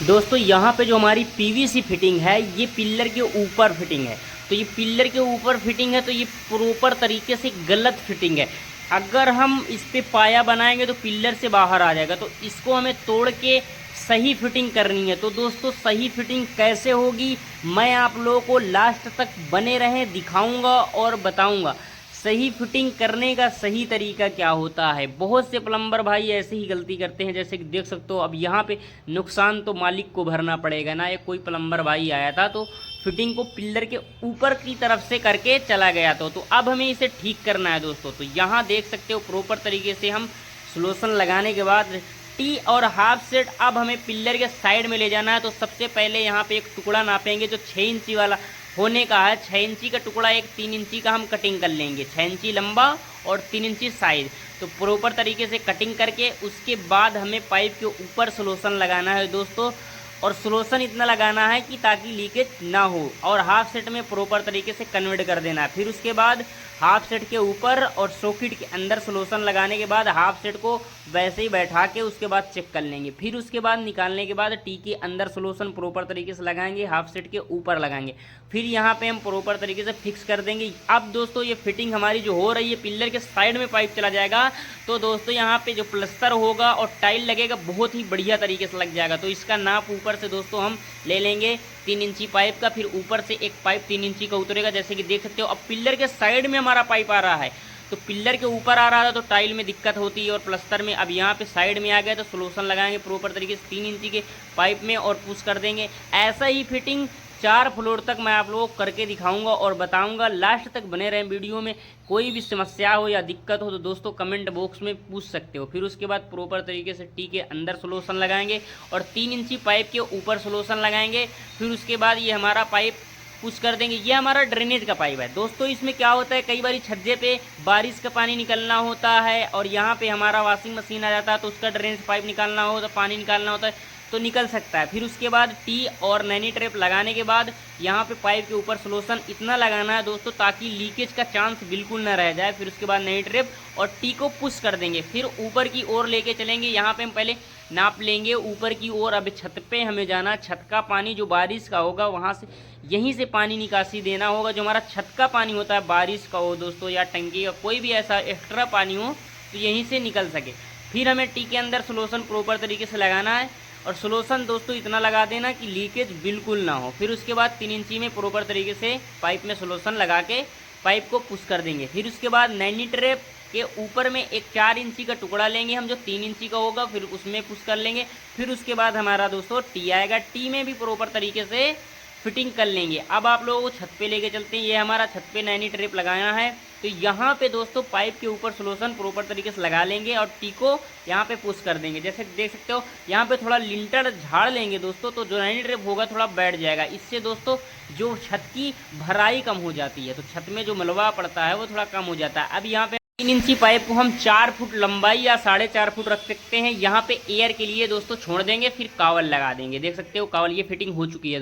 दोस्तों यहाँ पे जो हमारी पीवीसी फिटिंग है ये पिल्लर के ऊपर फिटिंग है। तो ये पिल्लर के ऊपर फिटिंग है तो ये प्रॉपर तरीके से गलत फिटिंग है। अगर हम इस पे पाया बनाएंगे तो पिल्लर से बाहर आ जाएगा। तो इसको हमें तोड़ के सही फिटिंग करनी है। तो दोस्तों सही फिटिंग कैसे होगी मैं आप लोगों को लास्ट तक बने रहें दिखाऊंगा और बताऊंगा सही फिटिंग करने का सही तरीका क्या होता है। बहुत से प्लम्बर भाई ऐसे ही गलती करते हैं, जैसे कि देख सकते हो। अब यहाँ पे नुकसान तो मालिक को भरना पड़ेगा ना। एक कोई प्लम्बर भाई आया था तो फिटिंग को पिल्लर के ऊपर की तरफ से करके चला गया तो अब हमें इसे ठीक करना है दोस्तों। तो यहाँ देख सकते हो प्रॉपर तरीके से हम सोल्यूशन लगाने के बाद टी और हाफ सेट अब हमें पिल्लर के साइड में ले जाना है। तो सबसे पहले यहाँ पे एक टुकड़ा नापेंगे जो 6 इंची वाला होने का है। 6 इंची का टुकड़ा एक 3 इंची का हम कटिंग कर लेंगे। 6 इंची लंबा और 3 इंची साइज। तो प्रॉपर तरीके से कटिंग करके उसके बाद हमें पाइप के ऊपर सोल्यूशन लगाना है दोस्तों। और सोल्यूशन इतना लगाना है कि ताकि लीकेज ना हो। और हाफ सेट में प्रॉपर तरीके से कन्वर्ट कर देना है। फिर उसके बाद हाफ सेट के ऊपर और सॉकेट के अंदर सोल्यूशन लगाने के बाद हाफ सेट को वैसे ही बैठा के उसके बाद चेक कर लेंगे। फिर उसके बाद निकालने के बाद टी के अंदर सोल्यूशन प्रॉपर तरीके से लगाएंगे, हाफ सेट के ऊपर लगाएंगे। फिर यहाँ पे हम प्रॉपर तरीके से फिक्स कर देंगे। अब दोस्तों ये फिटिंग हमारी जो हो रही है पिल्लर के साइड में पाइप चला जाएगा। तो दोस्तों यहाँ पे जो प्लस्तर होगा और टाइल लगेगा बहुत ही बढ़िया तरीके से लग जाएगा। तो इसका नाप ऊपर से दोस्तों हम ले लेंगे 3 इंची पाइप का। फिर ऊपर से एक पाइप 3 इंची का उतरेगा, जैसे कि देख सकते हो। अब पिल्लर के साइड में हमारा पाइप आ रहा है तो पिल्लर के ऊपर आ रहा था तो टाइल में दिक्कत होती है और प्लस्तर में। अब यहाँ पे साइड में आ गया तो सोल्यूशन लगाएंगे प्रॉपर तरीके से 3 इंची के पाइप में और पुश कर देंगे। ऐसा ही फिटिंग 4 फ्लोर तक मैं आप लोगों को करके दिखाऊंगा और बताऊंगा। लास्ट तक बने रहें वीडियो में। कोई भी समस्या हो या दिक्कत हो तो दोस्तों कमेंट बॉक्स में पूछ सकते हो। फिर उसके बाद प्रॉपर तरीके से टी के अंदर सोल्यूशन लगाएंगे और 3 इंची पाइप के ऊपर सोल्यूशन लगाएंगे। फिर उसके बाद ये हमारा पाइप पुश कर देंगे। ये हमारा ड्रेनेज का पाइप है दोस्तों। इसमें क्या होता है कई बार छज्जे पे बारिश का पानी निकलना होता है और यहाँ पे हमारा वॉशिंग मशीन आ जाता है तो उसका ड्रेनेज पाइप निकालना हो तो पानी निकालना होता है तो निकल सकता है। फिर उसके बाद टी और नैनी ट्रैप लगाने के बाद यहाँ पे पाइप के ऊपर सोल्यूशन इतना लगाना है दोस्तों ताकि लीकेज का चांस बिल्कुल ना रह जाए। फिर उसके बाद नैनी ट्रैप और टी को पुश कर देंगे। फिर ऊपर की ओर लेके चलेंगे। यहाँ पे हम पहले नाप लेंगे ऊपर की ओर। अब छत पे हमें जाना। छत का पानी जो बारिश का होगा वहाँ से यहीं से पानी निकासी देना होगा। जो हमारा छत का पानी होता है बारिश का हो दोस्तों या टंकी का कोई भी ऐसा एक्स्ट्रा पानी हो तो यहीं से निकल सके। फिर हमें टी के अंदर सोल्यूशन प्रॉपर तरीके से लगाना है और सोल्यूशन दोस्तों इतना लगा देना कि लीकेज बिल्कुल ना हो। फिर उसके बाद 3 इंची में प्रॉपर तरीके से पाइप में सोल्यूशन लगा के पाइप को पुश कर देंगे। फिर उसके बाद नैनी ट्रैप के ऊपर में एक 4 इंची का टुकड़ा लेंगे हम जो 3 इंची का होगा। फिर उसमें पुश कर लेंगे। फिर उसके बाद हमारा दोस्तों टी आएगा। टी में भी प्रॉपर तरीके से फिटिंग कर लेंगे। अब आप लोगों को छत पे लेके चलते हैं। ये हमारा छत पे नैनी ट्रैप लगाना है। तो यहाँ पे दोस्तों पाइप के ऊपर सोल्यूशन प्रॉपर तरीके से लगा लेंगे और टी को यहाँ पे पुश कर देंगे। जैसे देख सकते हो यहाँ पे थोड़ा लिंटर झाड़ लेंगे दोस्तों तो जो नैनी ट्रैप होगा थोड़ा बैठ जाएगा। इससे दोस्तों जो छत की भराई कम हो जाती है तो छत में जो मलबा पड़ता है वो थोड़ा कम हो जाता है। अब यहाँ पे 3 इंची पाइप को हम 4 फुट लंबाई या 4.5 फुट रख सकते हैं। यहाँ पे एयर के लिए दोस्तों छोड़ देंगे। फिर कावल लगा देंगे। देख सकते हो कावल ये फिटिंग हो चुकी है।